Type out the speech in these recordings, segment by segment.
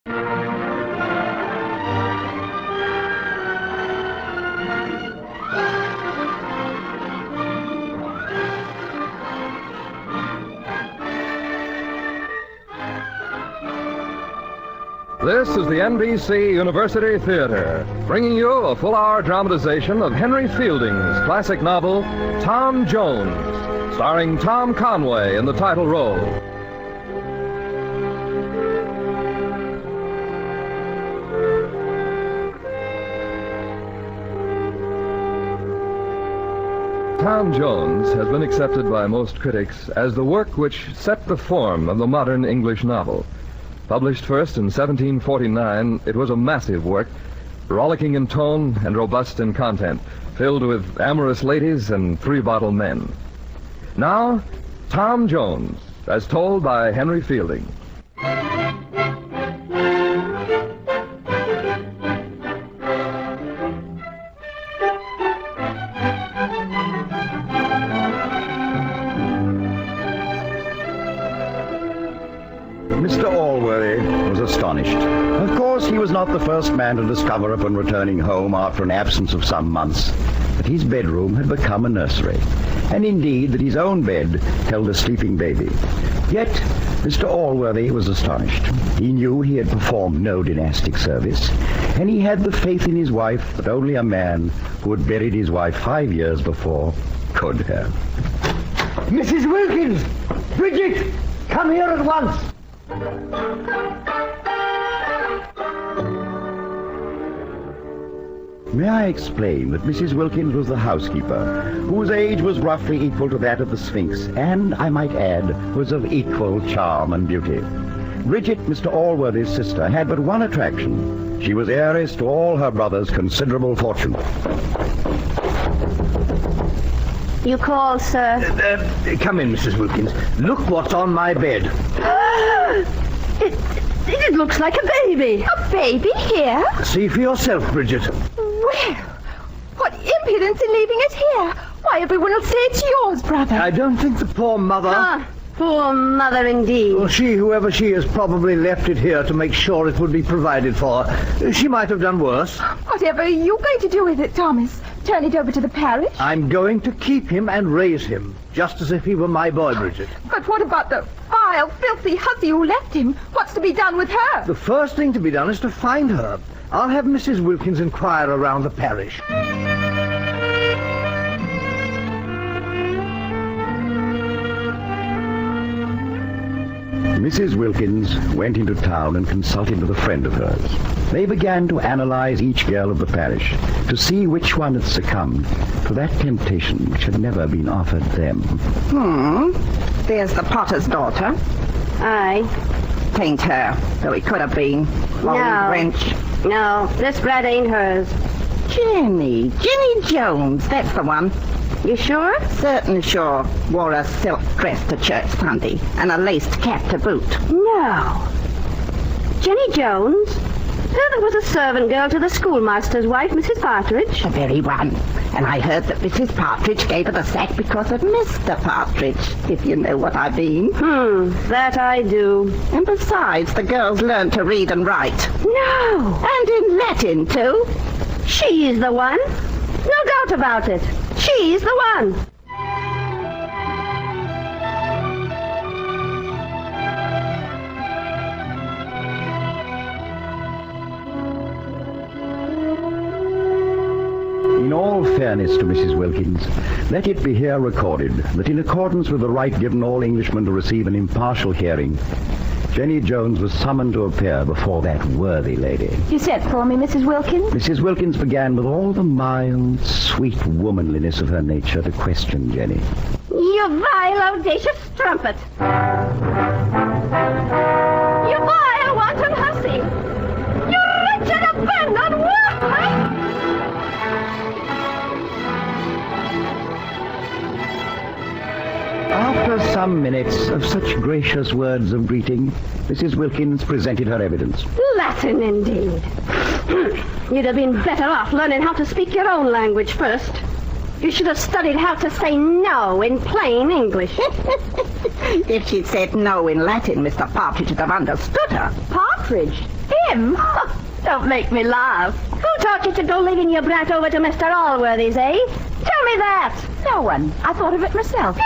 This is the NBC University Theater, bringing you a full-hour dramatization of Henry Fielding's classic novel, Tom Jones, starring Tom Conway in the title role. Tom Jones has been accepted by most critics as the work which set the form of the modern English novel. Published first in 1749, it was a massive work, rollicking in tone and robust in content, filled with amorous ladies and three-bottle men. Now, Tom Jones, as told by Henry Fielding. Mr. Allworthy was astonished. Of course, he was not the first man to discover upon returning home after an absence of some months that his bedroom had become a nursery, and indeed that his own bed held a sleeping baby. Yet, Mr. Allworthy was astonished. He knew he had performed no dynastic service, and he had the faith in his wife that only a man who had buried his wife 5 years before could have. Mrs. Wilkins! Bridget! Come here at once! May I explain that Mrs. Wilkins was the housekeeper, whose age was roughly equal to that of the Sphinx, and, I might add, was of equal charm and beauty. Bridget, Mr. Allworthy's sister, had but one attraction. She was heiress to all her brother's considerable fortune. You call, sir? Come in, Mrs. Wilkins. Look what's on my bed. It looks like a baby. A baby here? See for yourself, Bridget. Well, what impudence in leaving it here. Why, everyone will say it's yours, brother. I don't think the poor mother... Poor mother indeed. Well, she, whoever she is, probably left it here to make sure it would be provided for. She might have done worse. Whatever are you going to do with it, Thomas? Turn it over to the parish? I'm going to keep him and raise him, just as if he were my boy, Bridget. But what about the vile, filthy hussy who left him? What's to be done with her? The first thing to be done is to find her. I'll have Mrs. Wilkins inquire around the parish. Mrs. Wilkins went into town and consulted with a friend of hers. They began to analyze each girl of the parish to see which one had succumbed to that temptation which had never been offered them. There's the potter's daughter. Aye. Tain't her, though it could have been. Long wench. No, this brat ain't hers. Jenny Jones, that's the one. You sure? Certain sure. Wore a silk dress to church Sunday, and a laced cap to boot. No. Jenny Jones? Her that was a servant girl to the schoolmaster's wife, Mrs. Partridge. The very one. And I heard that Mrs. Partridge gave her the sack because of Mr. Partridge, if you know what I mean. That I do. And besides, the girls learned to read and write. No. And in Latin, too. She's the one. No doubt about it. She's the one. In all fairness to Mrs. Wilkins, let it be here recorded that in accordance with the right given all Englishmen to receive an impartial hearing, Jenny Jones was summoned to appear before that worthy lady. You sent for me, Mrs. Wilkins? Mrs. Wilkins began with all the mild, sweet womanliness of her nature to question Jenny. You vile, audacious strumpet! You vile, wanton hussy! You wretched, abandoned workman! After some minutes of such gracious words of greeting, Mrs. Wilkins presented her evidence. Latin, indeed. You'd have been better off learning how to speak your own language first. You should have studied how to say no in plain English. If she'd said no in Latin, Mr. Partridge would have understood her. Partridge? Him? Don't make me laugh. Who taught you to go leaving your brat over to Mr. Allworthy's, eh? Tell me that. No one. I thought of it myself.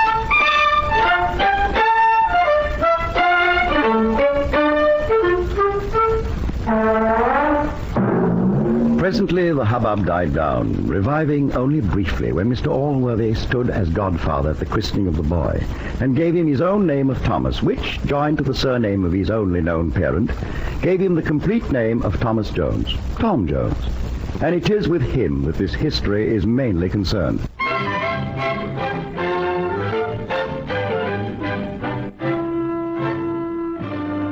Presently the hubbub died down, reviving only briefly when Mr. Allworthy stood as godfather at the christening of the boy, and gave him his own name of Thomas, which, joined to the surname of his only known parent, gave him the complete name of Thomas Jones, Tom Jones. And it is with him that this history is mainly concerned.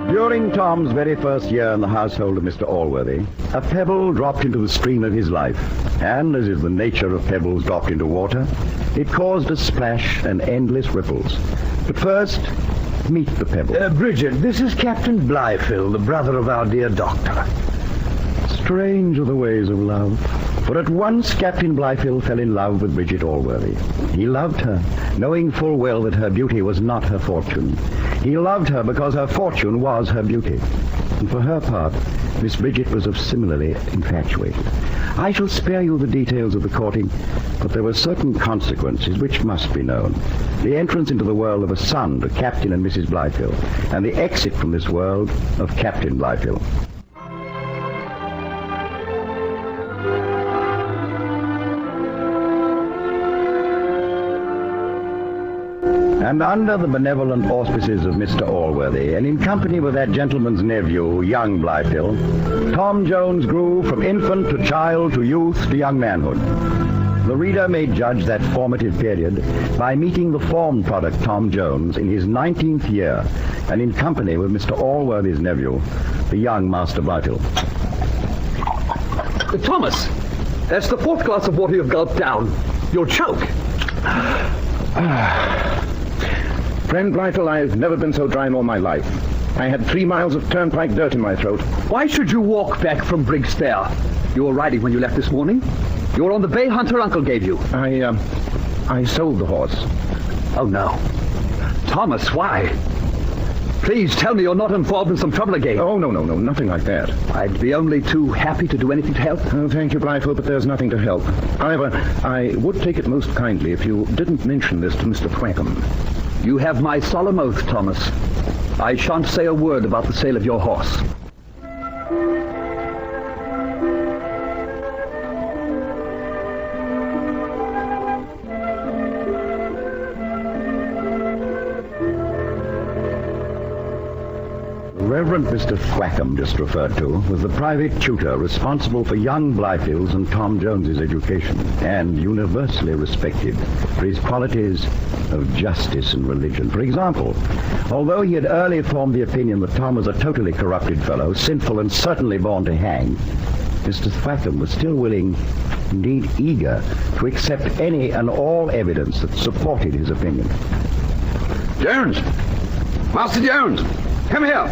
During Tom's very first year in the household of Mr. Allworthy, a pebble dropped into the stream of his life, and, as is the nature of pebbles dropped into water, it caused a splash and endless ripples. But first, meet the pebble. Bridget, this is Captain Blyfield, the brother of our dear doctor. Strange are the ways of love. For at once Captain Blyfield fell in love with Bridget Allworthy. He loved her, knowing full well that her beauty was not her fortune. He loved her because her fortune was her beauty. And for her part, Miss Bridget was similarly infatuated. I shall spare you the details of the courting, but there were certain consequences which must be known. The entrance into the world of a son to Captain and Mrs. Blyfield, and the exit from this world of Captain Blyfield. And under the benevolent auspices of Mr. Allworthy, and in company with that gentleman's nephew, young Blyfield, Tom Jones grew from infant to child to youth to young manhood. The reader may judge that formative period by meeting the formed product Tom Jones in his 19th year, and in company with Mr. Allworthy's nephew, the young Master Blyfield. Thomas, that's the 4th glass of water you've gulped down. You'll choke. Friend Blyfield, I've never been so dry in all my life. I had 3 miles of turnpike dirt in my throat. Why should you walk back from Briggs Fair? You were riding when you left this morning. You were on the bay Hunter Uncle gave you. I sold the horse. Oh, no. Thomas, why? Please tell me you're not involved in some trouble again. Oh, no, nothing like that. I'd be only too happy to do anything to help. Oh, thank you, Blyfield, but there's nothing to help. However, I would take it most kindly if you didn't mention this to Mr. Thwackum. You have my solemn oath, Thomas. I shan't say a word about the sale of your horse. Reverend Mr. Thwackum, just referred to, was the private tutor responsible for young Blyfield's and Tom Jones's education, and universally respected for his qualities of justice and religion. For example, although he had early formed the opinion that Tom was a totally corrupted fellow, sinful and certainly born to hang, Mr. Thwackum was still willing, indeed eager, to accept any and all evidence that supported his opinion. Jones! Master Jones! Come here!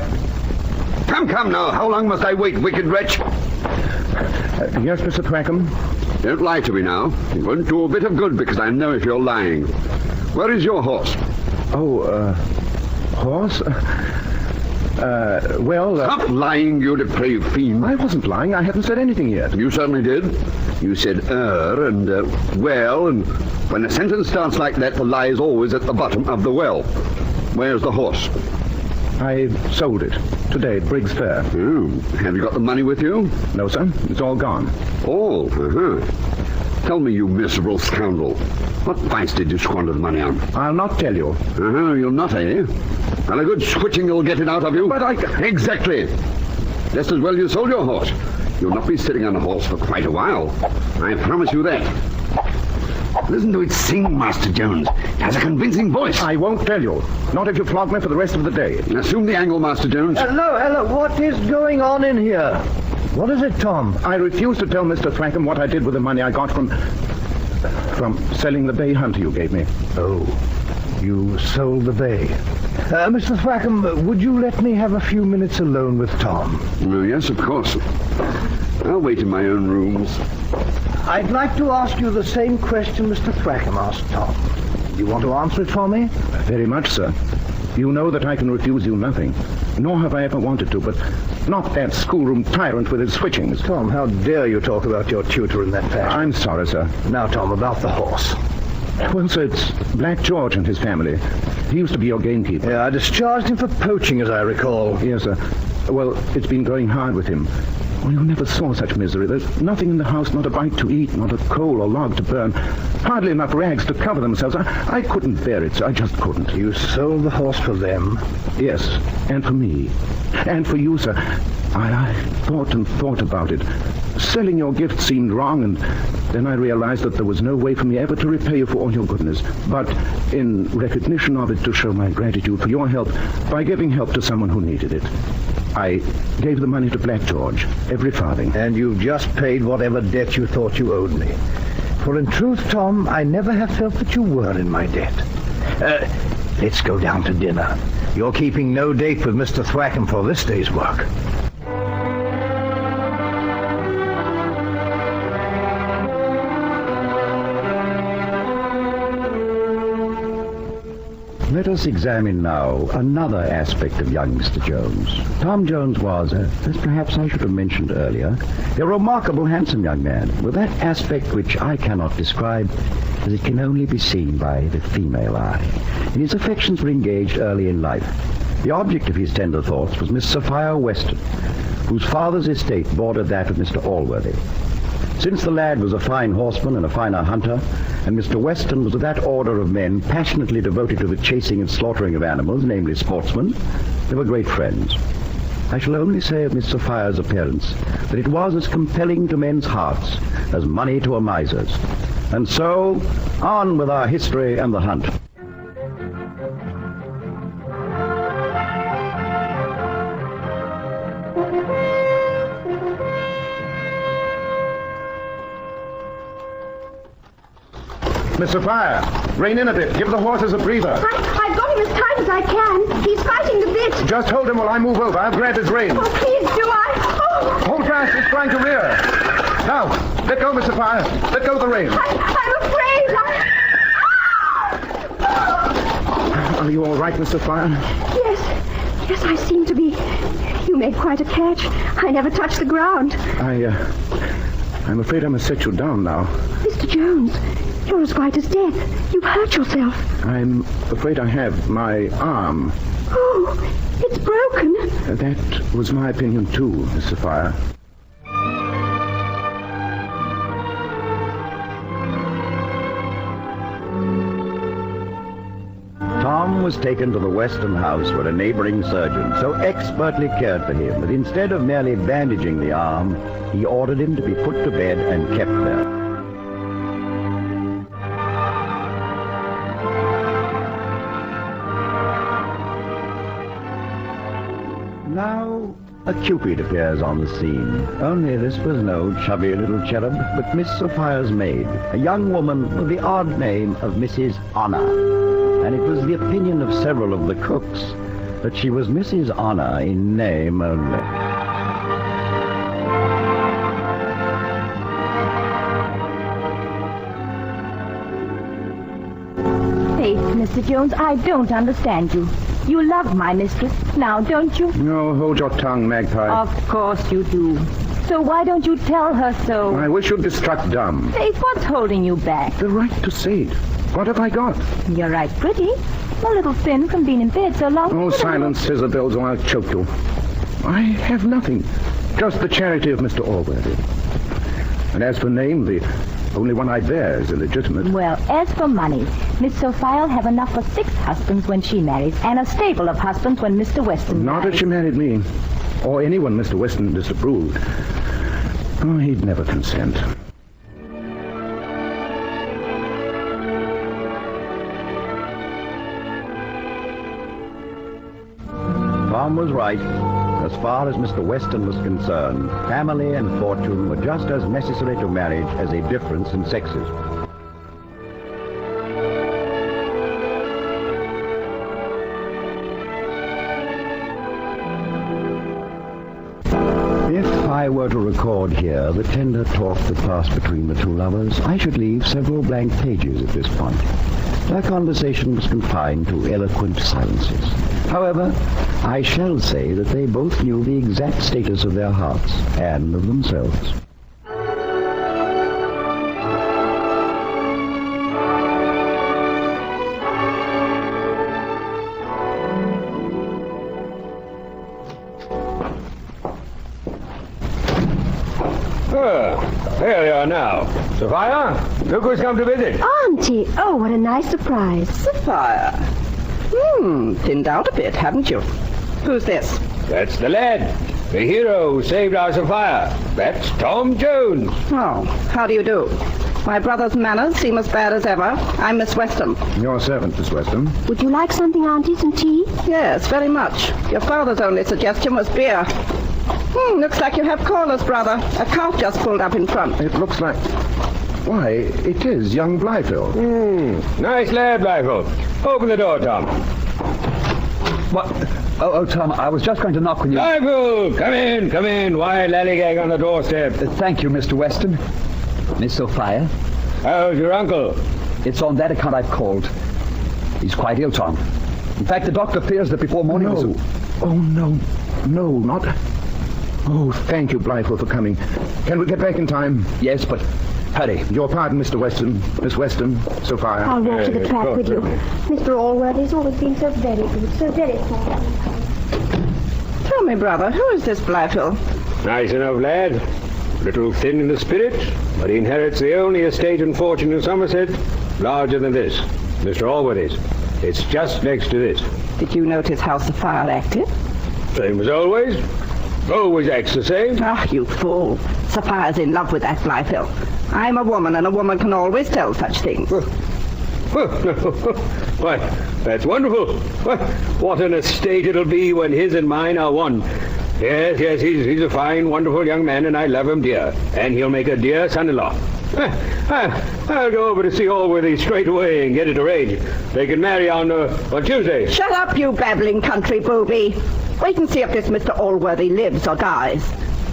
Come now, how long must I wait, wicked wretch? Yes, Mr. Thwackum? Don't lie to me now. It won't do a bit of good because I know if you're lying. Where is your horse? Horse? Stop lying, you depraved fiend. I wasn't lying. I haven't said anything yet. You certainly did. You said and well, and when a sentence starts like that, the lie is always at the bottom of the well. Where's the horse? I sold it today at Briggs Fair. Oh, have you got the money with you? No, sir. It's all gone. All? Tell me, you miserable scoundrel. What vice did you squander the money on? I'll not tell you. You'll not, eh? Well, a good switching will get it out of you. But I... Exactly. Just as well you sold your horse. You'll not be sitting on a horse for quite a while. I promise you that. Listen to it sing, Master Jones. It has a convincing voice. I won't tell you. Not if you flog me for the rest of the day. Assume the angle, Master Jones. Hello, what is going on in here? What is it, Tom? I refuse to tell Mr. Thwackum what I did with the money I got from selling the bay hunter you gave me. Oh, you sold the bay. Mr. Thwackum, would you let me have a few minutes alone with Tom? Yes, of course. I'll wait in my own rooms. I'd like to ask you the same question Mr. Thwackum asked Tom. Do you want to answer it for me? Very much, sir. You know that I can refuse you nothing. Nor have I ever wanted to, but not that schoolroom tyrant with his switchings. Tom, how dare you talk about your tutor in that fashion? I'm sorry, sir. Now, Tom, about the horse. Well, sir, it's Black George and his family. He used to be your gamekeeper. Yeah, I discharged him for poaching, as I recall. Yes, sir. Well, it's been going hard with him. Well, you never saw such misery. There's nothing in the house, not a bite to eat, not a coal or log to burn. Hardly enough rags to cover themselves. I couldn't bear it, sir. I just couldn't. You sold the horse for them? Yes, and for me. And for you, sir. I thought and thought about it. Selling your gift seemed wrong, and then I realized that there was no way for me ever to repay you for all your goodness. But in recognition of it, to show my gratitude for your help, by giving help to someone who needed it, I gave the money to Black George, every farthing. And you've just paid whatever debt you thought you owed me. For in truth, Tom, I never have felt that you were in my debt. Let's go down to dinner. You're keeping no date with Mr. Thwackum for this day's work. Let us examine now another aspect of young Mr. Jones. Tom Jones was, as perhaps I should have mentioned earlier, a remarkable handsome young man, with that aspect which I cannot describe, as it can only be seen by the female eye. His affections were engaged early in life. The object of his tender thoughts was Miss Sophia Weston, whose father's estate bordered that of Mr. Allworthy. Since the lad was a fine horseman and a finer hunter, and Mr. Weston was of that order of men passionately devoted to the chasing and slaughtering of animals, namely sportsmen, they were great friends. I shall only say of Miss Sophia's appearance that it was as compelling to men's hearts as money to a miser's. And so, on with our history and the hunt. Miss Sophia, rein in a bit. Give the horses a breather. I've got him as tight as I can. He's fighting the bit. Just hold him while I move over. I'll grab his reins. Oh, please do I? Oh, Hold fast. He's trying to rear. Now, let go, Miss Sophia. Let go of the reins. I'm afraid. Are you all right, Miss Sophia? Yes, I seem to be. You made quite a catch. I never touched the ground. I'm afraid I must set you down now. Mr. Jones, you're as white as death. You've hurt yourself. I'm afraid I have. My arm. Oh, it's broken. That was my opinion, too, Miss Sophia. Tom was taken to the Weston house where a neighboring surgeon so expertly cared for him that instead of merely bandaging the arm, he ordered him to be put to bed and kept there. Now, a Cupid appears on the scene. Only this was no chubby little cherub, but Miss Sophia's maid, a young woman with the odd name of Mrs. Honor. And it was the opinion of several of the cooks that she was Mrs. Honor in name only. Faith, Mr. Jones, I don't understand you. You love my mistress, now don't you? No, hold your tongue, Magpie. Of course you do. So why don't you tell her so? I wish you'd be struck dumb. Faith, what's holding you back? The right to say it. What have I got? You're right pretty. A little thin from being in bed so long. Oh, silence, Isabel, or I'll choke you. I have nothing. Just the charity of Mr. Allworthy. And as for name, the only one I bear is illegitimate. Well, as for money, Miss Sophia'll have enough for 6 husbands when she marries, and a stable of husbands when Mr. Weston Not marries. that she married me, or anyone Mr. Weston disapproved. Oh, he'd never consent. Tom was right. As far as Mr. Weston was concerned, family and fortune were just as necessary to marriage as a difference in sexes. If I were to record here the tender talk that passed between the two lovers, I should leave several blank pages at this point. Their conversation was confined to eloquent silences. However, I shall say that they both knew the exact status of their hearts and of themselves. There you are now. Sophia, look who's come to visit. Auntie, oh, what a nice surprise. Fire. Thinned out a bit, haven't you? Who's this? That's the lad, the hero who saved our Sophia. That's Tom Jones. Oh, how do you do? My brother's manners seem as bad as ever. I'm Miss Weston. Your servant, Miss Weston. Would you like something, Auntie? Some tea? Yes, very much. Your father's only suggestion was beer. Looks like you have callers, brother. A cart just pulled up in front. It looks like... Why, it is young Blyfield. Nice lad, Blyfield. Open the door, Tom. What? Oh, Tom, I was just going to knock when you... Blyfield, come in. Why lallygag on the doorstep? Thank you, Mr. Weston. Miss Sophia? How's your uncle? It's on that account I've called. He's quite ill, Tom. In fact, the doctor fears that before morning... No. Oh, no. No, not... Oh, thank you, Blyfield, for coming. Can we get back in time? Yes, but hurry. Your pardon, Mr. Weston. Miss Weston, Sophia. I'll walk to the track with you. Mr. Allworthy's always been so very good, so very kind. Tell me, brother, who is this Blyfield? Nice enough lad. Little thin in the spirit, but he inherits the only estate and fortune in Somerset larger than this, Mr. Allworthy's. It's just next to this. Did you notice how Sophia acted? Same as always. Always acts the same. Ah, you fool. Sophia's in love with that Blyfield. I'm a woman, and a woman can always tell such things. Why, that's wonderful. What an estate it'll be when his and mine are one. Yes, he's a fine, wonderful young man, and I love him dear. And he'll make a dear son-in-law. I'll go over to see Allworthy straight away and get it arranged. They can marry on Tuesday. Shut up, you babbling country booby. Wait and see if this Mr. Allworthy lives or dies.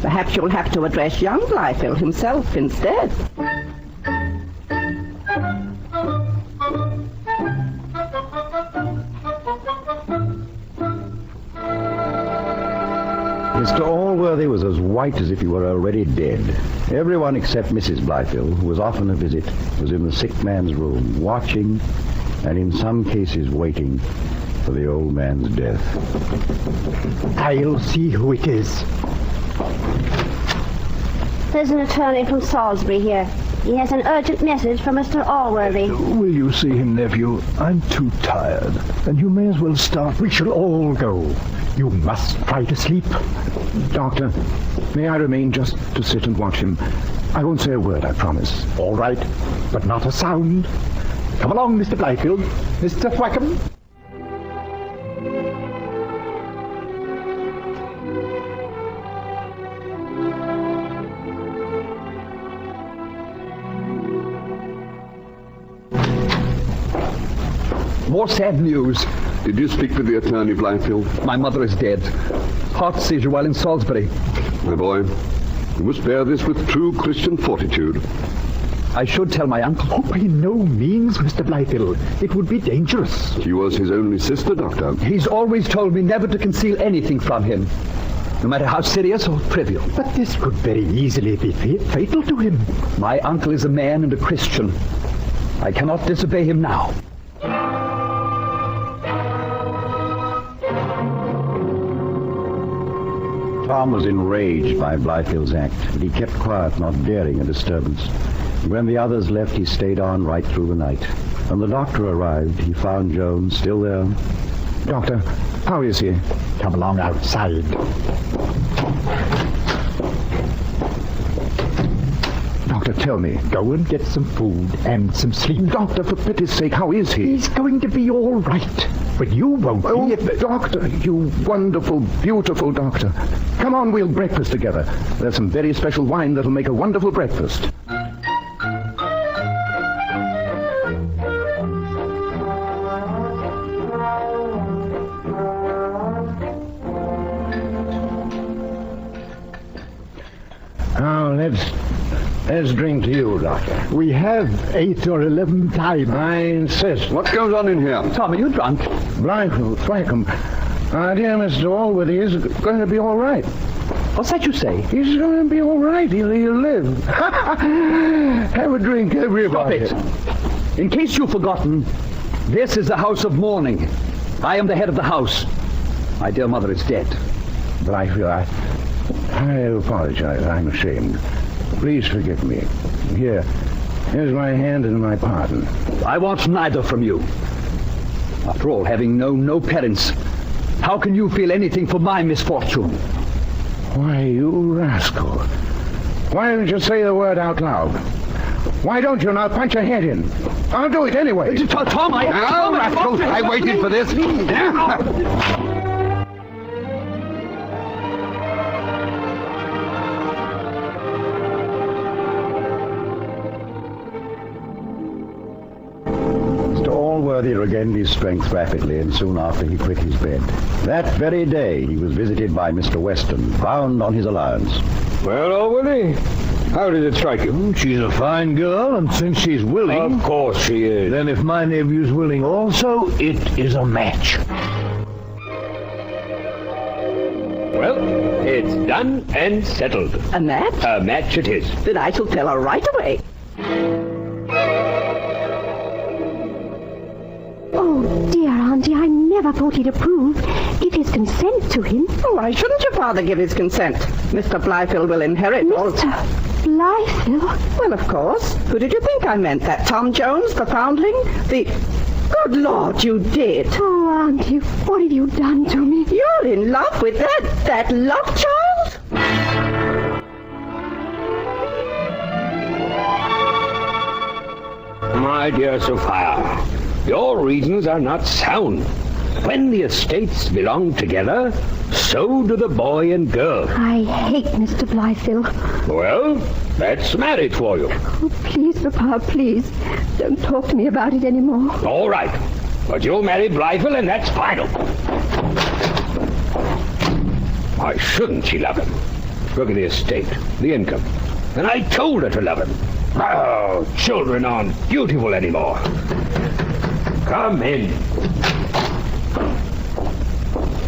Perhaps you'll have to address young Blyfield himself instead. Mr. Allworthy was as white as if he were already dead. Everyone except Mrs. Blyfield, who was often a visit, was in the sick man's room, watching, and in some cases waiting, for the old man's death. I'll see who it is. There's an attorney from Salisbury here. He has an urgent message from Mr. Allworthy. Will you see him, nephew? I'm too tired, and you may as well start. We shall all go. You must try to sleep. Doctor, may I remain just to sit and watch him? I won't say a word, I promise. All right, but not a sound. Come along, Mr. Blyfield. Mr. Thwackum. More sad news. Did you speak with the attorney, Blyfield? My mother is dead. Heart seizure while in Salisbury. My boy, you must bear this with true Christian fortitude. I should tell my uncle. Oh, by no means, Mr. Blyfield. It would be dangerous. She was his only sister, Doctor. He's always told me never to conceal anything from him, no matter how serious or trivial. But this could very easily be fatal to him. My uncle is a man and a Christian. I cannot disobey him now. Tom was enraged by Blyfield's act, but he kept quiet, not daring a disturbance. When the others left, he stayed on right through the night. When the doctor arrived, he found Jones still there. Doctor, how is he? Come along outside. Doctor, tell me. Go and get some food and some sleep. Doctor, for pity's sake, how is he? He's going to be all right. But you won't Oh, be. Doctor, you wonderful, beautiful doctor. Come on, we'll breakfast together. There's some very special wine that'll make a wonderful breakfast. Now, let's drink to you, Doctor. We have 8 or 11 times. I insist. What goes on in here? Tom, are you drunk? Blindfold, Thwackum. Our dear Mr. Allworthy is going to be all right. What's that you say? He's going to be all right. He'll live. Have a drink, everybody. Stop it. In case you've forgotten, this is the house of mourning. I am the head of the house. My dear mother is dead. Blythefield, I apologize. I'm ashamed. Please forgive me. Here's my hand and my pardon. I want neither from you. After all, having known no parents, how can you feel anything for my misfortune? Why, you rascal. Why don't you say the word out loud? Why don't you? And I'll punch your head in. I'll do it anyway. Tom, Now, rascal, I waited for this. Allworthy regained his strength rapidly, and soon after he quit his bed. That very day he was visited by Mr. Weston, bound on his allowance. Well, Allworthy, how did it strike you? She's a fine girl, and since she's willing... Of course she is. Then if my nephew's willing also, it is a match. Well, it's done and settled. A match? A match it is. Then I shall tell her right away. Oh, dear Auntie, I never thought he'd approve. Give his consent to him. Oh, why shouldn't your father give his consent? Mr. Blyfield will inherit all... Mr. Blyfield? Well, of course. Who did you think I meant? That Tom Jones, the foundling? The... Good Lord, you did. Oh, Auntie, what have you done to me? You're in love with that love child? My dear Sophia, your reasons are not sound. When the estates belong together, so do the boy and girl. I hate Mr. Blyfield. Well, that's marriage for you. Oh, please, Papa, please. Don't talk to me about it anymore. All right, but you'll marry Blyfield, and that's final. Why shouldn't she love him? Look at the estate, the income. And I told her to love him. Oh, children aren't beautiful anymore. Come in.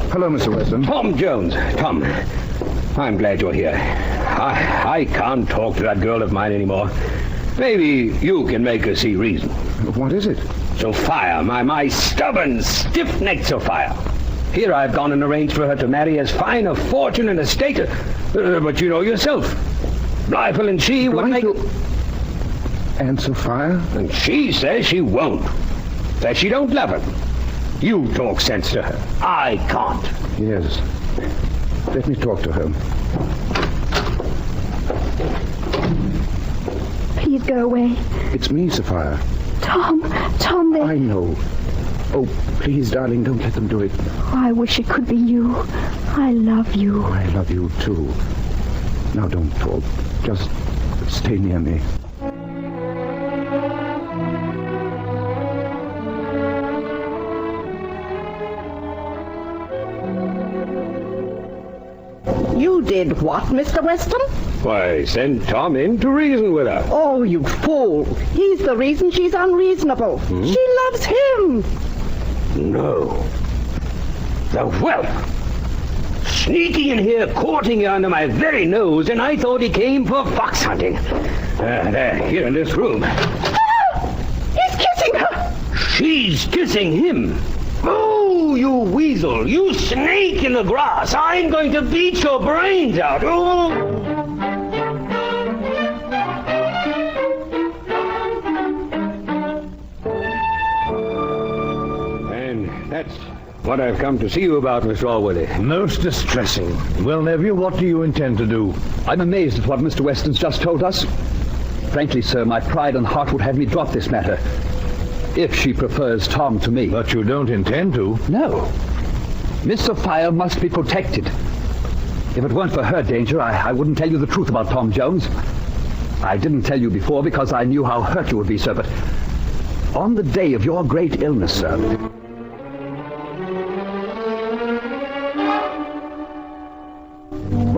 Hello, Mr. Weston. Tom Jones. Tom, I'm glad you're here. I can't talk to that girl of mine anymore. Maybe you can make her see reason. What is it? Sophia, my stubborn, stiff-necked Sophia. Here I've gone and arranged for her to marry as fine a fortune and estate, but you know yourself. Blyfield and she would make... And Sophia? And she says she won't. Says she don't love him. You talk sense to her. I can't. Yes. Let me talk to her. Please go away. It's me, Sophia. Tom, they... I know. Oh, please, darling, don't let them do it. Oh, I wish it could be you. I love you. I love you, too. Now, don't talk. Just stay near me. You did what, Mr. Weston? Why, send Tom in to reason with her. Oh, you fool. He's the reason she's unreasonable. She loves him. No. The whelp. Sneaking in here, courting you under my very nose, and I thought he came for fox hunting. There, here in this room. Ah! He's kissing her. She's kissing him. Oh, you weasel, you snake in the grass. I'm going to beat your brains out. Oh. And that's what I've come to see you about, Mr. Allworthy. Most distressing. Well, nephew, what do you intend to do? I'm amazed at what Mr. Weston's just told us. Frankly, sir, my pride and heart would have me drop this matter. If she prefers Tom to me. But you don't intend to. No. Miss Sophia must be protected. If it weren't for her danger, I wouldn't tell you the truth about Tom Jones. I didn't tell you before because I knew how hurt you would be, sir, but on the day of your great illness, sir...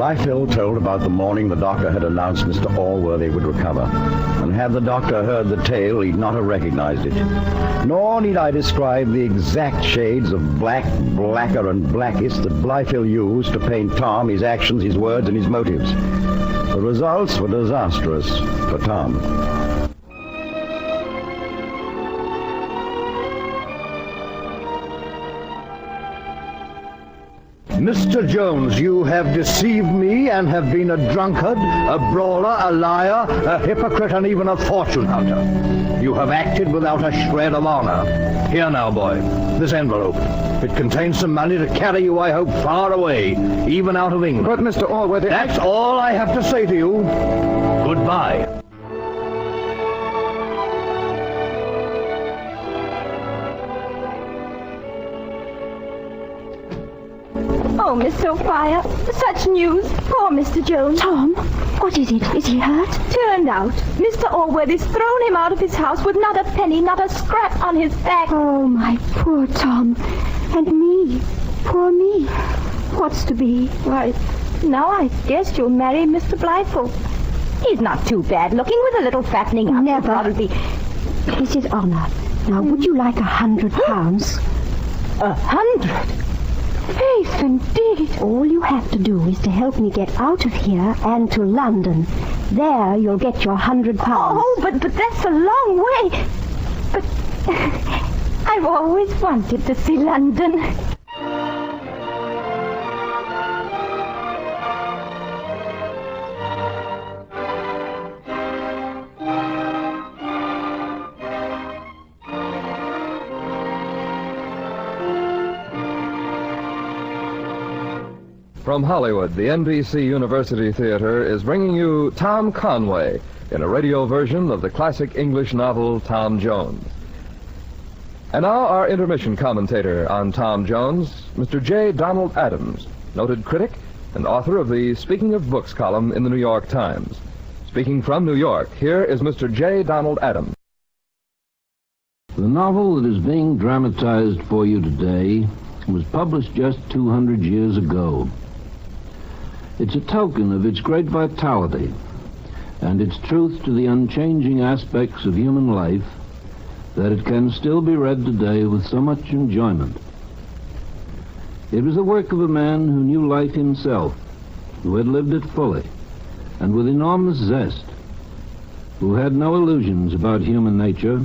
Blyfield told about the morning the doctor had announced Mr. Allworthy would recover. And had the doctor heard the tale, he'd not have recognized it. Nor need I describe the exact shades of black, blacker, and blackest that Blyfield used to paint Tom, his actions, his words, and his motives. The results were disastrous for Tom. Mr. Jones, you have deceived me and have been a drunkard, a brawler, a liar, a hypocrite, and even a fortune hunter. You have acted without a shred of honor. Here now, boy, this envelope. It contains some money to carry you, I hope, far away, even out of England. But, Mr. Allworthy... That's all I have to say to you. Goodbye. Oh, Miss Sophia, such news. Poor Mr. Jones. Tom, what is it? Is he hurt? Turned out, Mr. Allworthy's thrown him out of his house with not a penny, not a scrap on his back. Oh, my poor Tom. And me. Poor me. What's to be? Why, now I guess you'll marry Mr. Blyfield. He's not too bad looking with a little fattening up. Never. Probably. This is honor. Now, would you like £100? 100? Faith, indeed. All you have to do is to help me get out of here and to London. There you'll get your £100. Oh, but that's a long way. But I've always wanted to see London. From Hollywood, the NBC University Theater is bringing you Tom Conway in a radio version of the classic English novel Tom Jones. And now our intermission commentator on Tom Jones, Mr. J. Donald Adams, noted critic and author of the Speaking of Books column in the New York Times. Speaking from New York, here is Mr. J. Donald Adams. The novel that is being dramatized for you today was published just 200 years ago. It's a token of its great vitality and its truth to the unchanging aspects of human life that it can still be read today with so much enjoyment. It was the work of a man who knew life himself, who had lived it fully and with enormous zest, who had no illusions about human nature,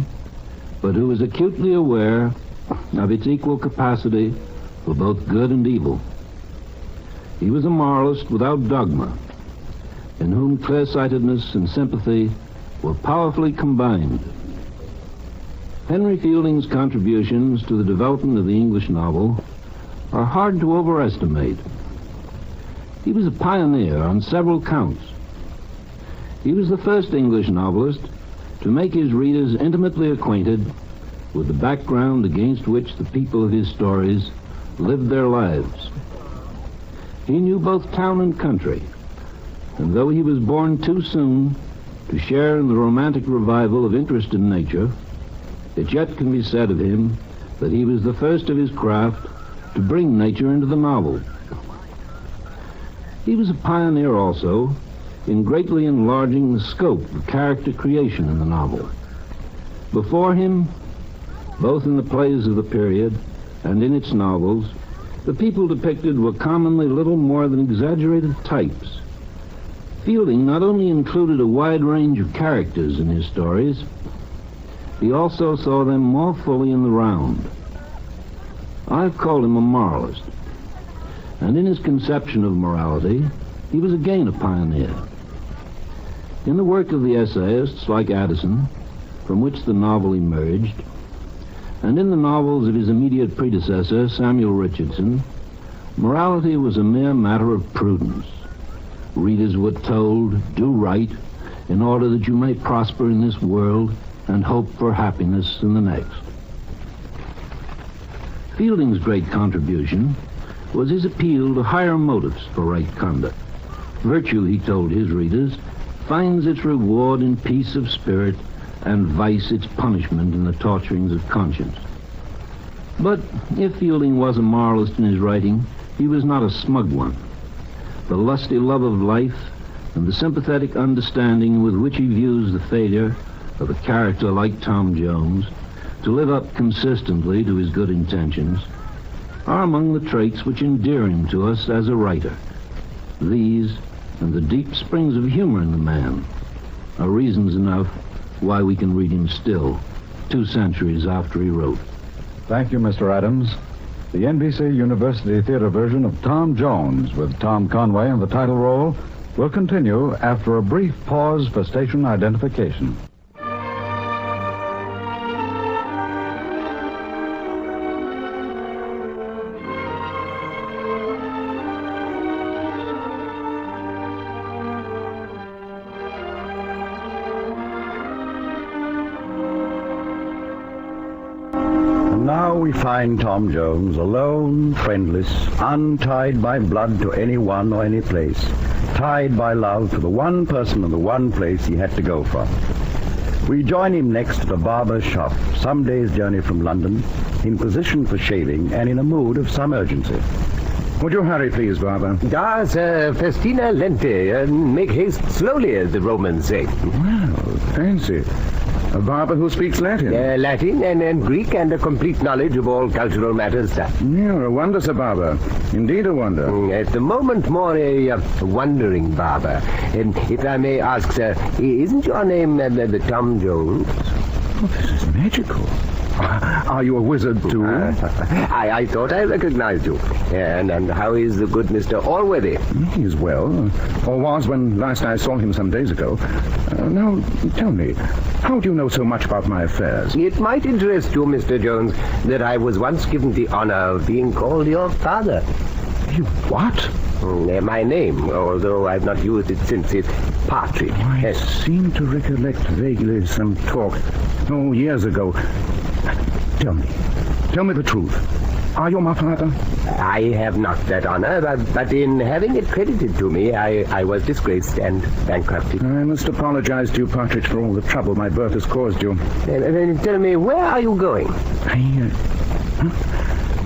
but who was acutely aware of its equal capacity for both good and evil. He was a moralist without dogma, in whom clear-sightedness and sympathy were powerfully combined. Henry Fielding's contributions to the development of the English novel are hard to overestimate. He was a pioneer on several counts. He was the first English novelist to make his readers intimately acquainted with the background against which the people of his stories lived their lives. He knew both town and country, and though he was born too soon to share in the romantic revival of interest in nature, it yet can be said of him that he was the first of his craft to bring nature into the novel. He was a pioneer also in greatly enlarging the scope of character creation in the novel. Before him, both in the plays of the period and in its novels, the people depicted were commonly little more than exaggerated types. Fielding not only included a wide range of characters in his stories, he also saw them more fully in the round. I've called him a moralist, and in his conception of morality, he was again a pioneer. In the work of the essayists like Addison, from which the novel emerged, and in the novels of his immediate predecessor, Samuel Richardson, morality was a mere matter of prudence. Readers were told, do right, in order that you may prosper in this world and hope for happiness in the next. Fielding's great contribution was his appeal to higher motives for right conduct. Virtue, he told his readers, finds its reward in peace of spirit, and vice its punishment in the torturings of conscience. But if Fielding was a moralist in his writing, he was not a smug one. the lusty love of life, and the sympathetic understanding with which he views the failure of a character like Tom Jones to live up consistently to his good intentions, are among the traits which endear him to us as a writer. These, and the deep springs of humor in the man, are reasons enough why we can read him still, 2 centuries after he wrote. Thank you, Mr. Adams. The NBC University Theater version of Tom Jones, with Tom Conway in the title role, will continue after a brief pause for station identification. Now we find Tom Jones alone, friendless, untied by blood to any one or any place, tied by love to the one person and the one place he had to go from. We join him next at a barber's shop, some day's journey from London, in position for shaving and in a mood of some urgency. Would you hurry, please, barber? Das festina lente. Make haste slowly, as the Romans say. Well, fancy. A barber who speaks Latin. Latin and Greek and a complete knowledge of all cultural matters, sir. You're a wonder, Sir Barber. Indeed a wonder. At the moment, more a wandering barber. If I may ask, sir, isn't your name Tom Jones? Oh, this is magical. Are you a wizard, too? I thought I recognized you. And how is the good Mr. Allworthy? He is well, or was when last I saw him some days ago. Now, tell me, how do you know so much about my affairs? It might interest you, Mr. Jones, that I was once given the honor of being called your father. You what? My name, although I've not used it since, is Partridge. I seem to recollect vaguely some talk, years ago. Tell me the truth. Are you my father? I have not that honor, but in having it credited to me, I was disgraced and bankrupted. I must apologize to you, Partridge, for all the trouble my birth has caused you. Tell me, where are you going?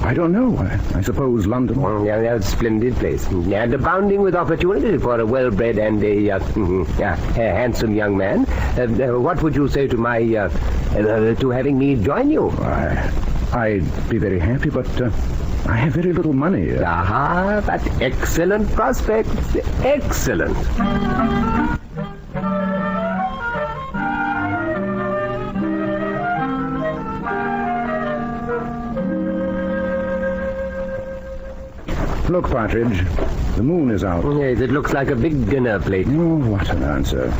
I don't know. I suppose London. A splendid place, and abounding with opportunity for a well-bred and a handsome young man. What would you say to my to having me join you? I'd be very happy, but I have very little money. But excellent prospects. Excellent. Look, Partridge, the moon is out. Yes, it looks like a big dinner plate. Oh, what an answer.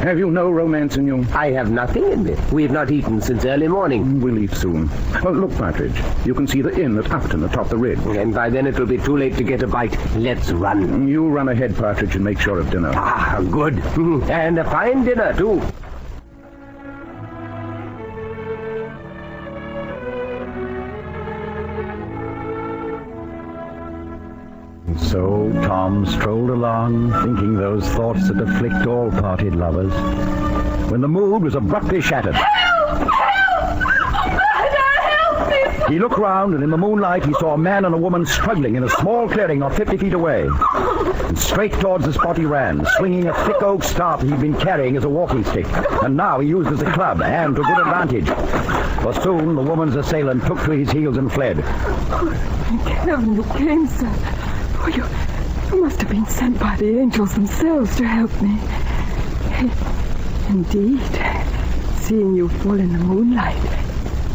Have you no romance in you? I have nothing in me. We've not eaten since early morning. We'll eat soon. Well, look, Partridge, you can see the inn at Upton atop the ridge. And by then it will be too late to get a bite. Let's run. You run ahead, Partridge, and make sure of dinner. Good. And a fine dinner, too. So Tom strolled along, thinking those thoughts that afflict all parted lovers, when the mood was abruptly shattered. Help! Help me! He looked round, and in the moonlight he saw a man and a woman struggling in a small clearing not 50 feet away. And straight towards the spot he ran, swinging a thick oak staff he'd been carrying as a walking stick, and now he used as a club, and to good advantage. For soon the woman's assailant took to his heels and fled. Thank heaven you came, sir. Oh, you must have been sent by the angels themselves to help me. Indeed, seeing you fall in the moonlight,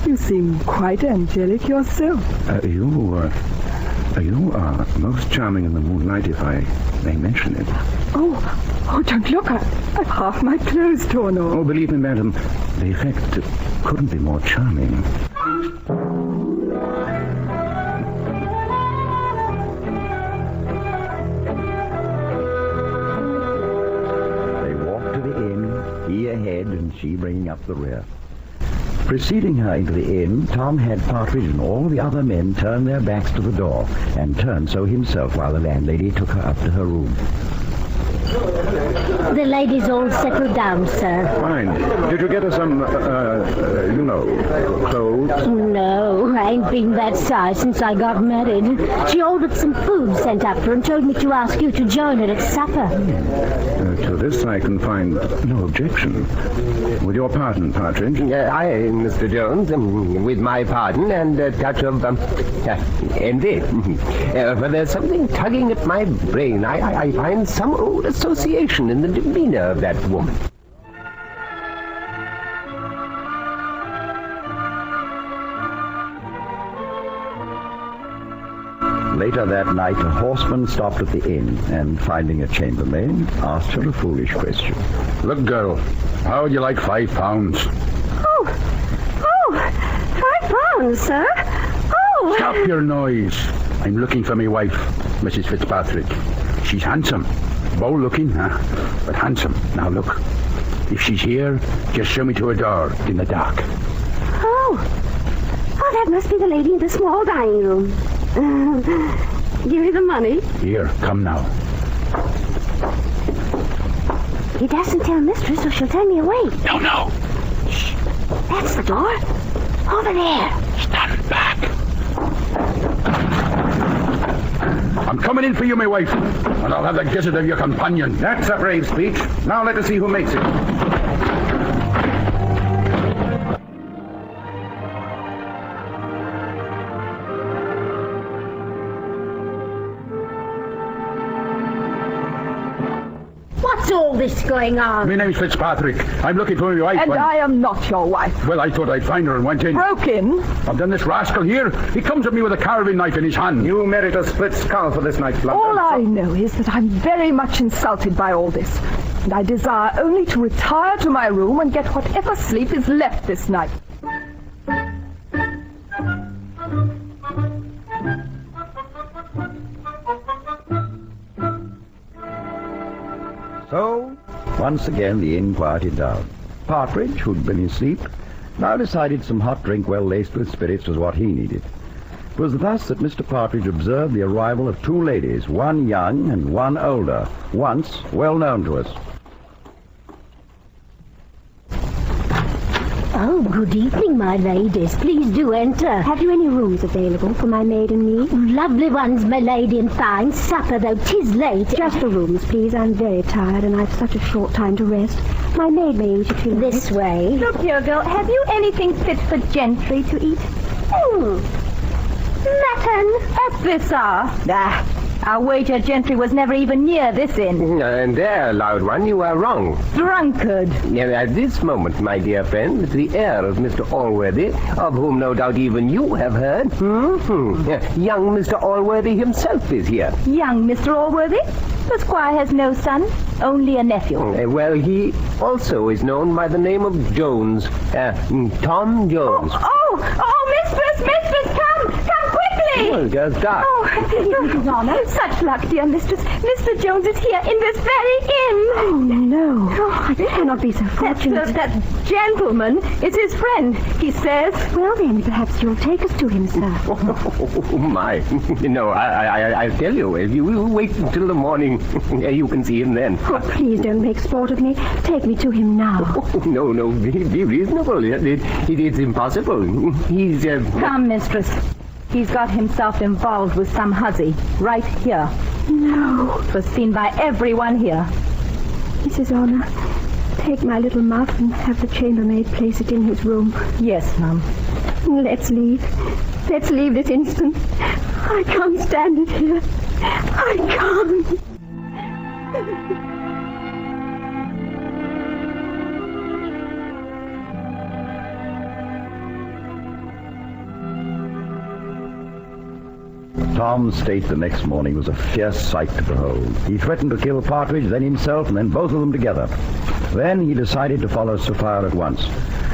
you seem quite angelic yourself. You are most charming in the moonlight, if I may mention it. Oh, don't look. I've half my clothes torn off. Oh, believe me, madam, the effect couldn't be more charming. He ahead and she bringing up the rear. Preceding her into the inn, Tom had Partridge and all the other men turn their backs to the door, and turned so himself while the landlady took her up to her room. The ladies all settled down, sir. Fine. Did you get her some, clothes? No, I ain't been that size since I got married. She ordered some food sent up for her and told me to ask you to join her at supper. To this I can find no objection. With your pardon, Partridge. Aye, Mr. Jones, with my pardon and a touch of envy. For there's something tugging at my brain. I find some old association in the demeanor of that woman. Later that night, a horseman stopped at the inn and, finding a chambermaid, asked her a foolish question. Look, girl, how would you like £5? £5, sir? Oh! Stop your noise. I'm looking for my wife, Mrs. Fitzpatrick. She's handsome. Bold-looking, but handsome. Now look, if she's here, just show me to her door in the dark. Oh, that must be the lady in the small dining room. Give me the money. Here, come now. You dasn't tell mistress or she'll turn me away. No. Shh. That's the door. Over there. Stand back. I'm coming in for you, my wife, and I'll have the gizzard of your companion. That's a brave speech. Now let us see who makes it. What's all this going on? My name's Fitzpatrick. I'm looking for my wife. And I am not your wife. Well, I thought I'd find her and went in. Broke in? I've done this rascal here. He comes at me with a carving knife in his hand. You merit a split skull for this night's blunder. All I know is that I'm very much insulted by all this. And I desire only to retire to my room and get whatever sleep is left this night. So, once again, the inn quieted down. Partridge, who'd been asleep, now decided some hot drink well laced with spirits was what he needed. It was thus that Mr. Partridge observed the arrival of two ladies, one young and one older, once well known to us. Oh, good evening, my ladies. Please do enter. Have you any rooms available for my maid and me? Lovely ones, my lady, and fine supper, though 'tis late. Just the rooms, please. I'm very tired, and I've such a short time to rest. My maid may eat if you like. This way. Look here, girl, have you anything fit for gentry to eat? Mutton. At this hour? Our wager gentry was never even near this inn. And there, loud one, you are wrong. Drunkard. At this moment, my dear friend, the heir of Mr. Allworthy, of whom no doubt even you have heard, young Mr. Allworthy himself is here. Young Mr. Allworthy? The squire has no son, only a nephew. Well, he also is known by the name of Jones, Tom Jones. Mistress, come quickly! Well, just dark. Mrs. Honor, such luck, dear mistress. Mr. Jones is here in this very inn. Oh, no. I cannot be so fortunate. That gentleman is his friend, he says. Well, then, perhaps you'll take us to him, sir. Oh, my. No, I'll tell you. If you will wait until the morning, you can see him then. Oh, please don't make sport of me. Take me to him now. No, be reasonable. It's impossible. He's... Come, mistress. He's got himself involved with some hussy right here. No. It was seen by everyone here. Mrs. Honor, take my little muff and have the chambermaid place it in his room. Yes, ma'am. Let's leave. Let's leave this instant. I can't stand it here. I can't. Tom's state the next morning was a fierce sight to behold. He threatened to kill Partridge, then himself, and then both of them together. Then he decided to follow Sophia at once,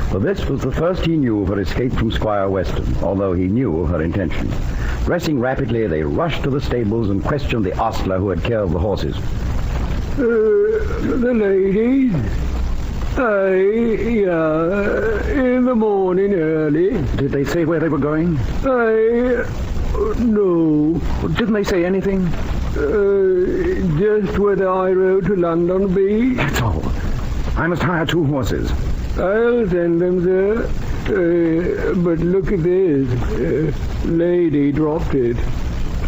for this was the first he knew of her escape from Squire Weston, although he knew of her intention. Dressing rapidly, they rushed to the stables and questioned the ostler who had killed the horses. The ladies? In the morning early. Did they say where they were going? No. Didn't they say anything? Just where the high road to London be? That's all. I must hire 2 horses. I'll send them, sir. But look at this. Lady dropped it.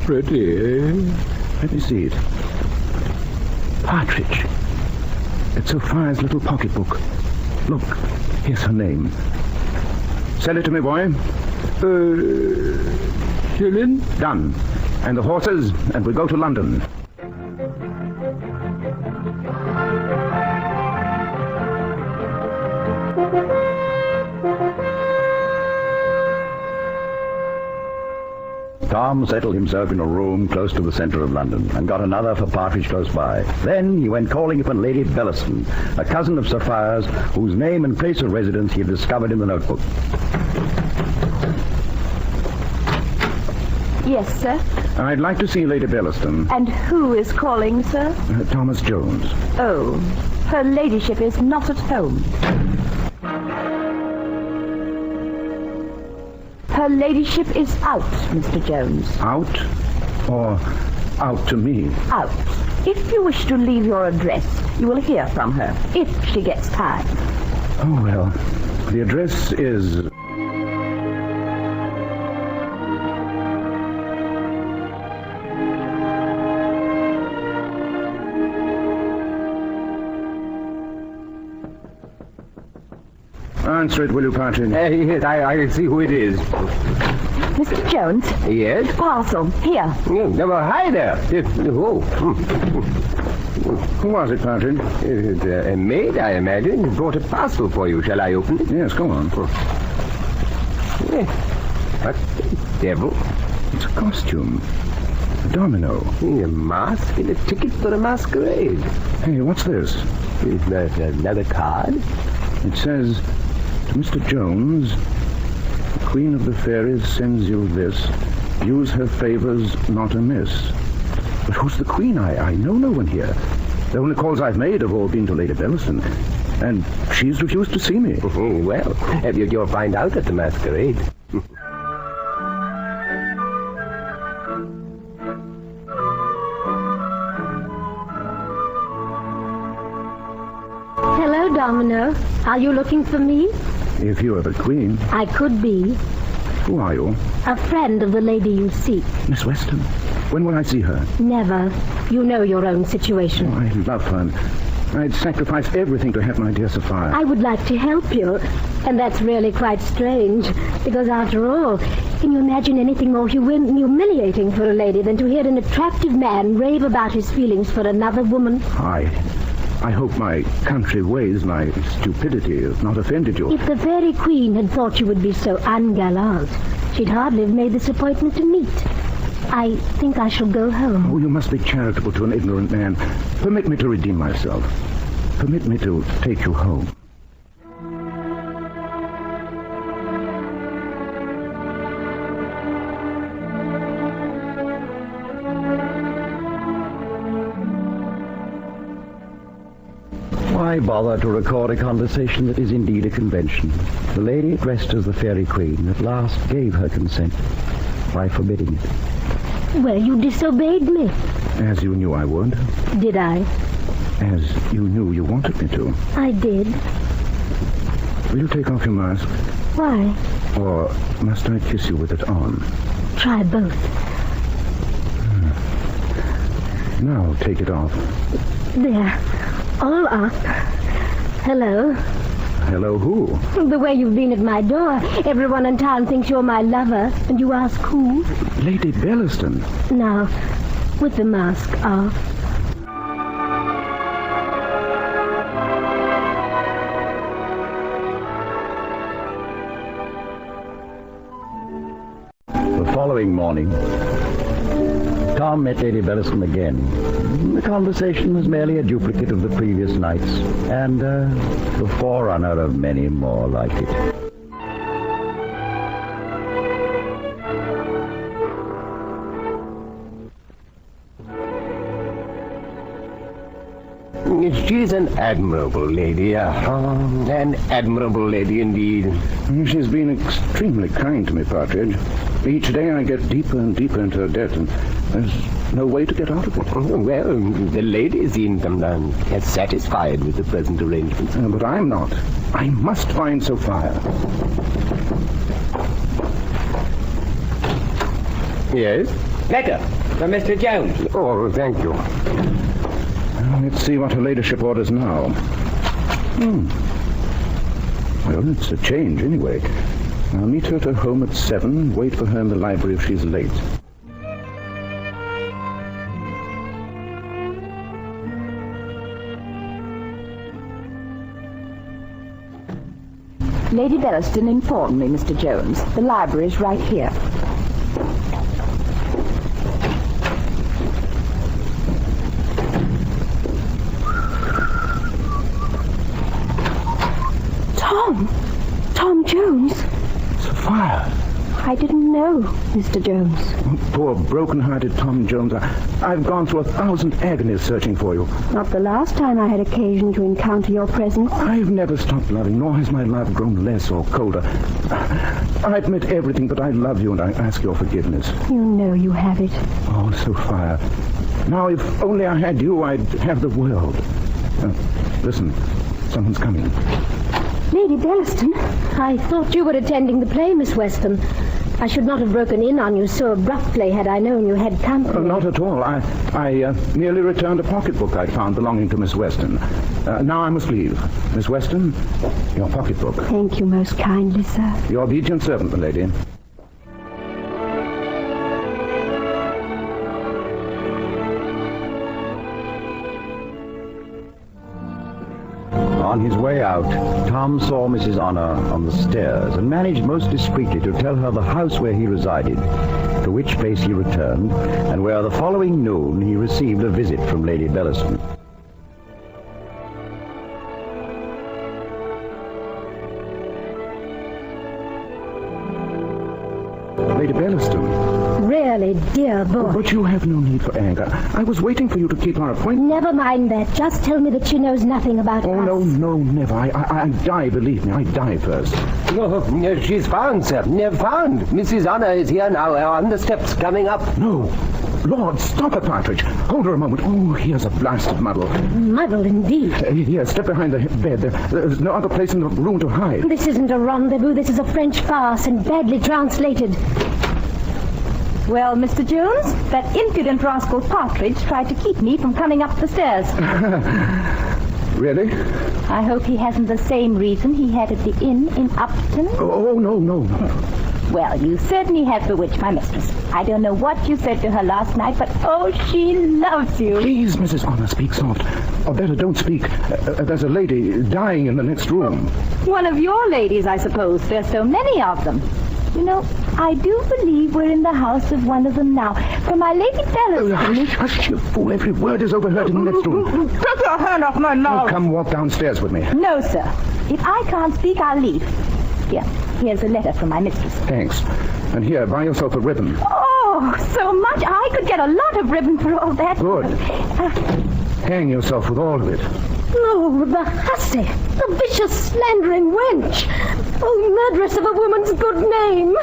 Pretty, eh? Let me see it. Partridge. It's Sophia's little pocketbook. Look, here's her name. Sell it to me, boy. Shilling? Done. And the horses, and we go to London. Tom settled himself in a room close to the centre of London and got another for Partridge close by. Then he went calling upon Lady Bellaston, a cousin of Sophia's, whose name and place of residence he had discovered in the notebook. Yes, sir. I'd like to see Lady Bellaston. And who is calling, sir? Thomas Jones. Oh, her ladyship is not at home. Her ladyship is out, Mr. Jones. Out? Or out to me? Out. If you wish to leave your address, you will hear from her, if she gets time. Oh, well, the address is... Answer it, will you, Partridge? Yes, I see who it is. Mr. Jones? Yes? Parcel, here. Well, hi there. Who was it, Partridge? It's a maid, I imagine. Brought a parcel for you. Shall I open it? Yes, go on. What the devil? It's a costume. A domino. A mask and a ticket for a masquerade. Hey, what's this? Is that another card? It says, to Mr. Jones, the Queen of the Fairies sends you this. Use her favors not amiss. But who's the Queen? I know no one here. The only calls I've made have all been to Lady Bellaston. And she's refused to see me. Well, you'll find out at the masquerade. Hello, Domino. Are you looking for me? If you are the Queen. I could be. Who are you? A friend of the lady you seek. Miss Weston. When will I see her? Never. You know your own situation. Oh, I love her. I'd sacrifice everything to have my dear Sophia. I would like to help you. And that's really quite strange. Because after all, can you imagine anything more humiliating for a lady than to hear an attractive man rave about his feelings for another woman? I hope my country ways, my stupidity, has not offended you. If the Fairy Queen had thought you would be so ungallant, she'd hardly have made this appointment to meet. I think I shall go home. Oh, you must be charitable to an ignorant man. Permit me to redeem myself. Permit me to take you home. Why bother to record a conversation that is indeed a convention? The lady dressed as the Fairy Queen at last gave her consent by forbidding it. Well, you disobeyed me. As you knew I would. Did I? As you knew you wanted me to. I did. Will you take off your mask? Why? Or must I kiss you with it on? Try both. Now take it off. There. All up. Hello. Hello who? The way you've been at my door, everyone in town thinks you're my lover, and you ask who? Lady Bellaston. Now, with the mask off. The following morning, Tom met Lady Bellaston again. The conversation was merely a duplicate of the previous night's, and the forerunner of many more like it. She's an admirable lady, an admirable lady indeed. She's been extremely kind to me, Partridge. Each day I get deeper and deeper into her debt, and There's no way to get out of it. Well, the lady seems satisfied with the present arrangements. But I'm not. I must find Sophia. Yes? Letter from Mr. Jones. Oh, thank you. Let's see what her ladyship orders now. Well, it's a change anyway. I'll meet her at her home at 7, wait for her in the library if she's late. Lady Bellaston informed me, Mr. Jones. The library is right here. Tom Jones. Sophia. I didn't know, Mr. Jones. Poor broken-hearted Tom Jones. I've gone through 1,000 agonies searching for you. Not the last time I had occasion to encounter your presence. I've never stopped loving, nor has my love grown less or colder. I admit everything, but I love you and I ask your forgiveness. You know you have it. Oh, Sophia. Now, if only I had you, I'd have the world. Listen, someone's coming. Lady Bellaston, I thought you were attending the play, Miss Weston. I should not have broken in on you so abruptly had I known you had company. Not at all. I merely returned a pocketbook I'd found belonging to Miss Weston. Now I must leave. Miss Weston, your pocketbook. Thank you most kindly, sir. Your obedient servant, my lady. On his way out, Tom saw Mrs. Honor on the stairs and managed most discreetly to tell her the house where he resided, to which place he returned, and where the following noon he received a visit from Lady Bellaston. Lady Bellaston. Really, dear boy. But you have no need for anger. I was waiting for you to keep our appointment. Never mind that. Just tell me that she knows nothing about us. No, never. I die, believe me. I die first. Oh, she's found, sir. Found. Mrs. Honor is here now, on the steps coming up. No. Lord, stop it, Partridge. Hold her a moment. Oh, here's a blasted muddle. Muddle, indeed. Here, step behind the bed. There's no other place in the room to hide. This isn't a rendezvous. This is a French farce and badly translated. Well, Mr. Jones, that impudent rascal Partridge tried to keep me from coming up the stairs. Really? I hope he hasn't the same reason he had at the inn in Upton. Oh, no. Well, you certainly have bewitched my mistress. I don't know what you said to her last night, but oh, she loves you. Please, Mrs. Honor, speak soft. Or better, don't speak. There's a lady dying in the next room. One of your ladies, I suppose. There's so many of them. You know, I do believe we're in the house of one of them now. For my Lady Bellaston... Hush, you fool. Every word is overheard in the next room. Take your hand off my mouth. Come walk downstairs with me. No, sir. If I can't speak, I'll leave. Here's a letter from my mistress. Thanks. And here, buy yourself a ribbon. Oh, so much. I could get a lot of ribbon for all that. Good. Hang yourself with all of it. Oh, the hussy, the vicious, slandering wench. Oh, murderess of a woman's good name.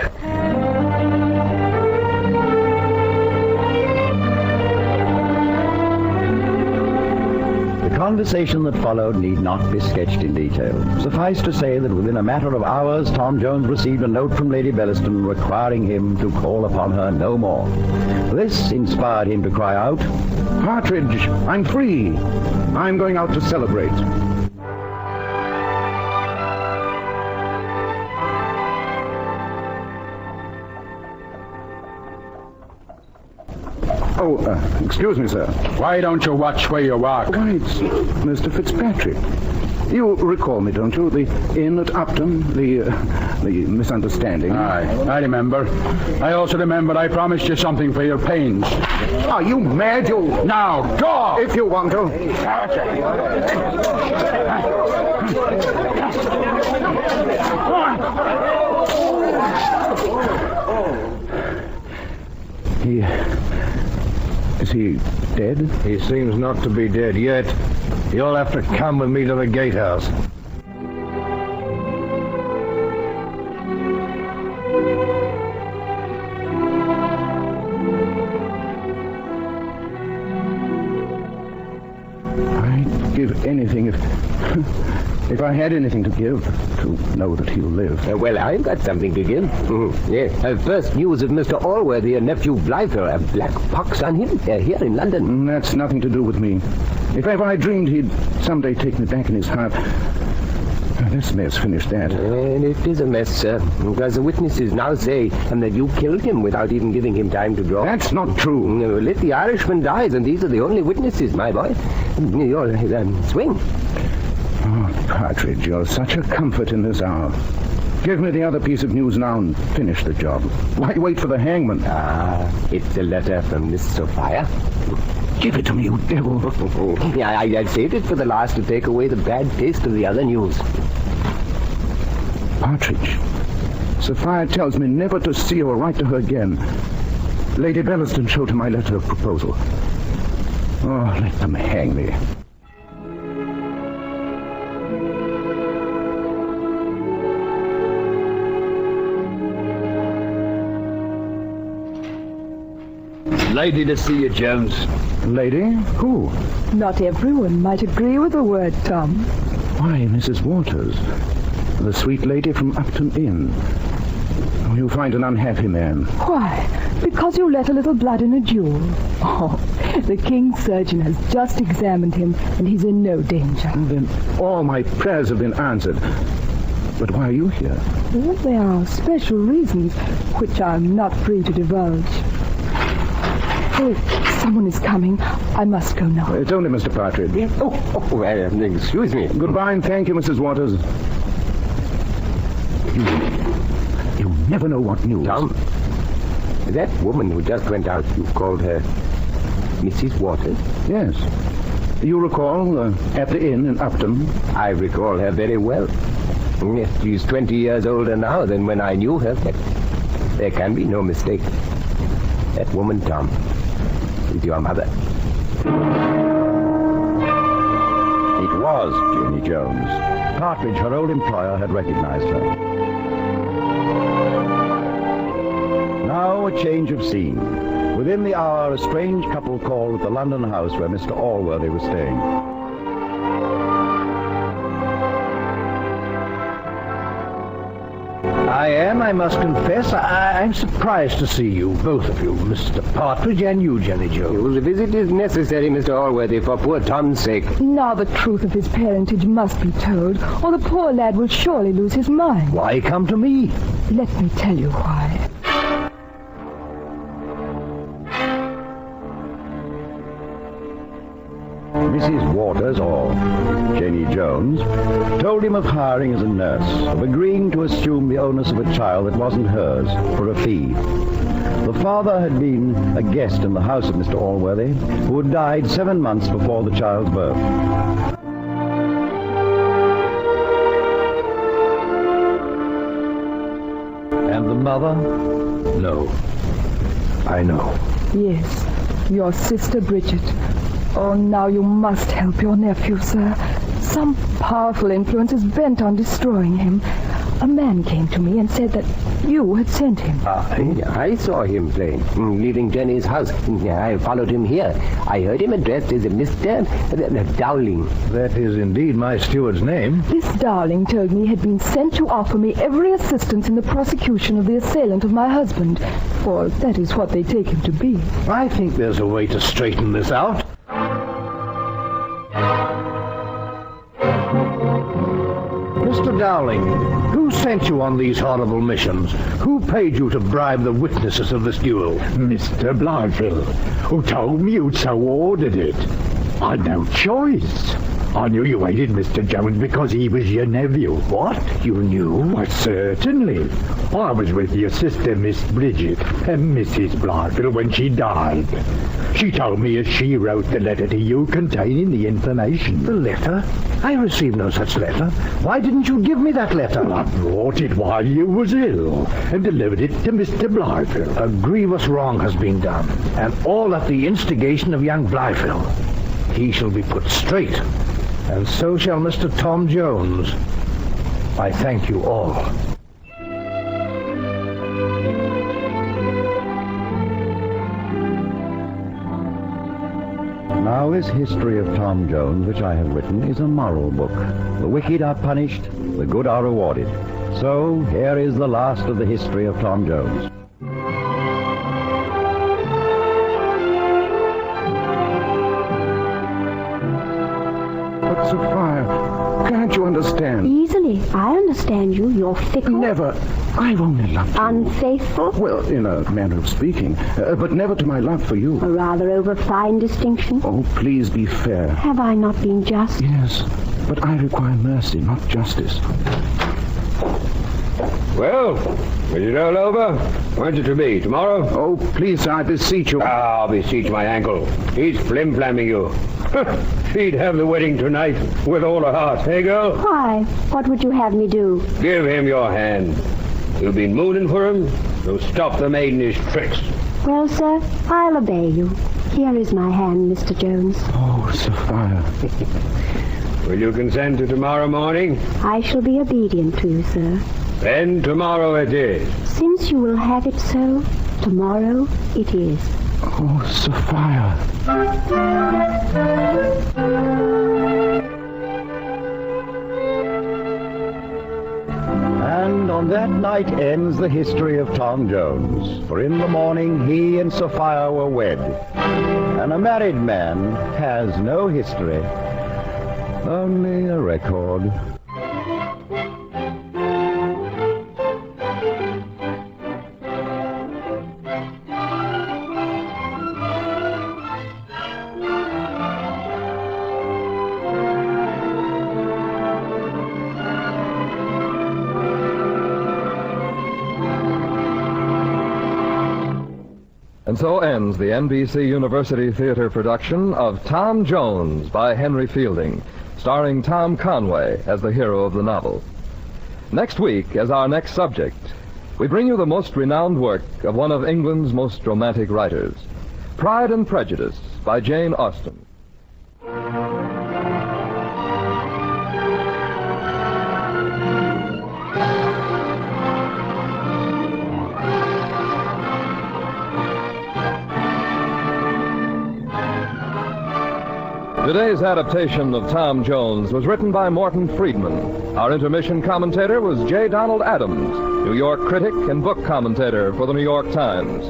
The conversation that followed need not be sketched in detail. Suffice to say that within a matter of hours, Tom Jones received a note from Lady Bellaston requiring him to call upon her no more. This inspired him to cry out, Partridge, I'm free. I'm going out to celebrate. Oh, excuse me, sir. Why don't you watch where you walk? Why, it's Mr. Fitzpatrick. You recall me, don't you? The inn at Upton, the misunderstanding. Aye, I remember. I also remember I promised you something for your pains. Are you mad, you? Now, go! If you want to. Is he dead? He seems not to be dead yet. You'll have to come with me to the gatehouse. give anything if I had anything to give to know that he'll live. Well, I've got something to give. Yes. First news of Mr. Allworthy and nephew Blyther, a black pox on him here in London. That's nothing to do with me. If ever I dreamed he'd someday take me back in his heart, this mess finished that. And it is a mess, sir, because the witnesses now say that you killed him without even giving him time to draw. That's not true. No, let the Irishman dies, and these are the only witnesses, my boy. You'll swing. Oh, Partridge, you're such a comfort in this hour. Give me the other piece of news now and finish the job. Why wait for the hangman? It's a letter from Miss Sophia. Give it to me, you devil. Yeah, I saved it for the last to take away the bad taste of the other news. Partridge, Sophia tells me never to see or write to her again. Lady Bellaston showed her my letter of proposal. Oh, let them hang me. Lady to see you, Jones. Lady? Who? Not everyone might agree with the word, Tom. Why, Mrs. Waters, the sweet lady from Upton Inn. Oh, you find an unhappy man. Why? Because you let a little blood in a duel. Oh, the King's surgeon has just examined him, and he's in no danger. And then all my prayers have been answered. But why are you here? Well, there are special reasons, which I'm not free to divulge. Oh, someone is coming. I must go now. It's only Mr. Partridge. Excuse me. Goodbye and thank you, Mrs. Waters. You never know what news. Tom, that woman who just went out, you called her Mrs. Waters? Yes. You recall, at the inn in Upton? I recall her very well. Yes, she's 20 years older now than when I knew her, but there can be no mistake. That woman, Tom, is your mother. It was Jenny Jones. Partridge, her old employer, had recognized her. Now a change of scene. Within the hour, a strange couple called at the London house where Mr. Allworthy was staying. I must confess, I'm surprised to see you, both of you, Mr. Partridge and you, Jenny Jones. The visit is necessary, Mr. Allworthy, for poor Tom's sake. Now the truth of his parentage must be told, or the poor lad will surely lose his mind. Why come to me? Let me tell you why. Mrs. Waters, or Jenny Jones, told him of hiring as a nurse, of agreeing to assume the onus of a child that wasn't hers, for a fee. The father had been a guest in the house of Mr. Allworthy, who had died 7 months before the child's birth. And the mother? No. I know. Yes, your sister Bridget. Oh, now you must help your nephew, sir. Some powerful influence is bent on destroying him. A man came to me and said that you had sent him. I saw him leaving Jenny's house. I followed him here. I heard him addressed as Mr. Dowling. That is indeed my steward's name. This Dowling told me he had been sent to offer me every assistance in the prosecution of the assailant of my husband, for that is what they take him to be. I think there's a way to straighten this out. Mr. Dowling, who sent you on these horrible missions? Who paid you to bribe the witnesses of this duel? Mr. Blythe, who told me you'd so ordered it. I'd no choice. I knew you hated Mr. Jones because he was your nephew. What? You knew? Why, certainly. I was with your sister, Miss Bridget, and Mrs. Blythe when she died. She told me as she wrote the letter to you containing the information. The letter? I received no such letter. Why didn't you give me that letter? Well, I brought it while you was ill and delivered it to Mr. Blythe. A grievous wrong has been done, and all at the instigation of young Blythe. He shall be put straight, and so shall Mr. Tom Jones. I thank you all. Now Now, this history of Tom Jones, which I have written, is a moral book. The wicked are punished, the good are rewarded. So, here is the last of the history of Tom Jones. But, Sophia, can't you understand? Easily. I understand you. You're fickle. Never. I've only loved you. Unfaithful. Well, in a manner of speaking, but never to my love for you. A rather over-fine distinction. Oh, please be fair. Have I not been just? Yes, but I require mercy, not justice. Well, is it all over? When's it to be? Tomorrow? Oh, please, I beseech you. I'll beseech my ankle. He's flim-flamming you. She'd have the wedding tonight with all her heart. Hey, girl? Why? What would you have me do? Give him your hand. You've been mooning for him, so stop the maid in his tricks. Well, sir, I'll obey you. Here is my hand, Mr. Jones. Oh, Sophia. Will you consent to tomorrow morning? I shall be obedient to you, sir. Then tomorrow it is. Since you will have it so, tomorrow it is. Oh, Sophia. And on that night ends the history of Tom Jones. For in the morning he and Sophia were wed. And a married man has no history, only a record. And so ends the NBC University Theater production of Tom Jones by Henry Fielding, starring Tom Conway as the hero of the novel. Next week, as our next subject, we bring you the most renowned work of one of England's most romantic writers, Pride and Prejudice by Jane Austen. Today's adaptation of Tom Jones was written by Morton Friedman. Our intermission commentator was J. Donald Adams, New York critic and book commentator for the New York Times.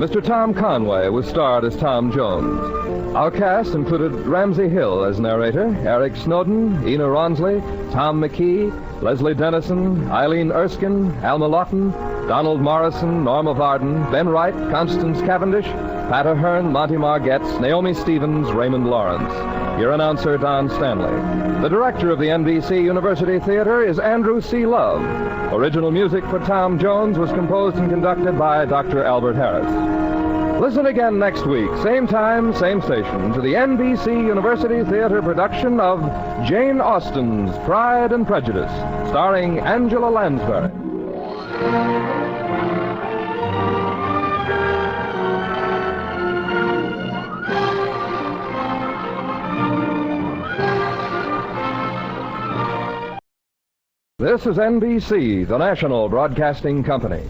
Mr. Tom Conway was starred as Tom Jones. Our cast included Ramsey Hill as narrator, Eric Snowden, Ena Ronsley, Tom McKee, Leslie Dennison, Eileen Erskine, Alma Lawton, Donald Morrison, Norma Varden, Ben Wright, Constance Cavendish, Pat Ahern, Monty Margetts, Naomi Stevens, Raymond Lawrence. Your announcer, Don Stanley. The director of the NBC University Theater is Andrew C. Love. Original music for Tom Jones was composed and conducted by Dr. Albert Harris. Listen again next week, same time, same station, to the NBC University Theater production of Jane Austen's Pride and Prejudice, starring Angela Lansbury. This is NBC, the national broadcasting company.